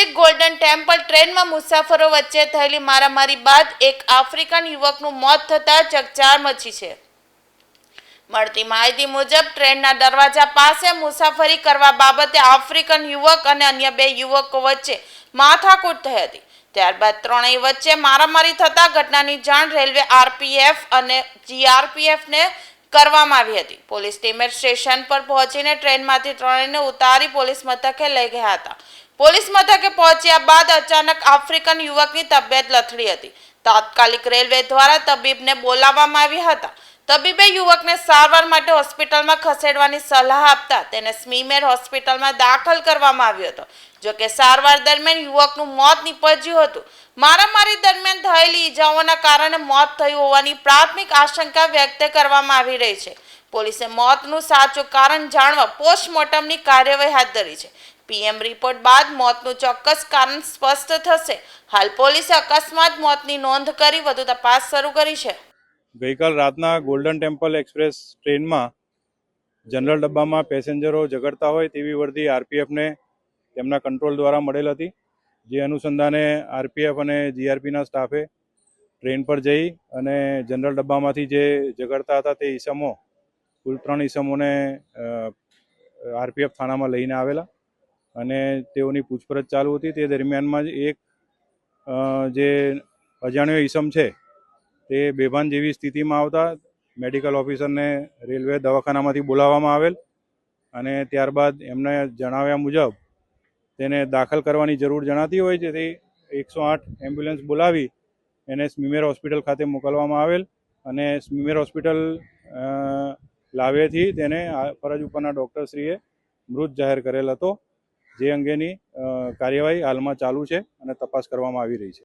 નજીક golden temple ટ્રેનમાં મુસાફરો વચ્ચે થયેલી મારામારી બાદ એક આફ્રિકન યુવકનું મોત થતાં ચકચાર મચી છે। મળતી માહિતી મુજબ ટ્રેનના દરવાજા પાસે મુસાફરી કરવા બાબતે આફ્રિકન યુવક અને અન્ય બે યુવકો વચ્ચે માથાકૂટ થઈ હતી। ત્યારબાદ ત્રણેય વચ્ચે મારામારી થતા ઘટનાની જાણ રેલવે આરપીએફ અને જીઆરપીએફને કરવામાં આવી હતી। પોલીસ ટીમે સ્ટેશન પર પહોંચીને ટ્રેનમાંથી ત્રણેયને ઉતારી પોલીસ મથકે લઈ ગયા હતા। પોલીસ મથકે પહોંચ્યા બાદ અચાનક આફ્રિકન યુવકની તબિયત લથડી હતી। તાત્કાલિક રેલવે દ્વારા તબીબને બોલાવવામાં આવ્યા હતા। તબીબે યુવકને સારવાર માટે હોસ્પિટલમાં ખસેડવાની સલાહ આપતા તેને સ્મીમેર હોસ્પિટલમાં દાખલ કરવામાં આવ્યો હતો। જોકે સારવાર દરમિયાન યુવકનું મોત નીપજ્યું હતું। મારામારી દરમિયાન થયેલી ઈજાઓના કારણે મોત થયું હોવાની પ્રાથમિક આશંકા વ્યક્ત કરવામાં આવી રહી છે। પોલીસે મોતનું સાચું કારણ જાણવા પોસ્ટમોર્ટમની કાર્યવાહી હાથ ધરી છે। પીએમ રિપોર્ટ બાદ મોતનું ચોક્કસ કારણ સ્પષ્ટ થશે। હાલ પોલીસે અકસ્માત મોતની નોંધ કરી વધુ તપાસ શરૂ કરી છે। ગઈકાલ રાતના ગોલ્ડન ટેમ્પલ એક્સપ્રેસ ટ્રેનમાં જનરલ ડબ્બામાં પેસેન્જરો ઝઘડતા હોય તેવી વર્દી આરપીએફને તેમના કંટ્રોલ દ્વારા મળેલ હતી। જે અનુસંધાને આરપીએફ અને જીઆરપીના સ્ટાફે ટ્રેન પર જઈ અને જનરલ ડબ્બામાંથી જે ઝઘડતા હતા તે ઈસમો કુલ 3 ઈસમોને આરપીએફ થાણામાં લઈને આવેલા અને તેઓની પૂછપરછ ચાલુ હતી। તે દરમિયાનમાં જ એક જે અજાણ્યો ઈસમ છે તે બેભાન જેવી સ્થિતિમાં આવતા મેડિકલ ઓફિસરને રેલવે દવાખાનામાંથી બોલાવવામાં આવેલ અને ત્યારબાદ એમને જણાવ્યા મુજબ તેને દાખલ કરવાની જરૂર જણાતી હોય જેથી 108 એમ્બ્યુલન્સ બોલાવી એને સ્મીમેર હોસ્પિટલ ખાતે મોકલવામાં આવેલ અને સ્મીમેર હોસ્પિટલ લાવ્યાથી તેને ફરજ ઉપરના ડૉક્ટરશ્રીએ મૃત જાહેર કરેલ હતો। જે અંગેની કાર્યવાહી હાલમાં ચાલુ છે અને તપાસ કરવામાં આવી રહી છે।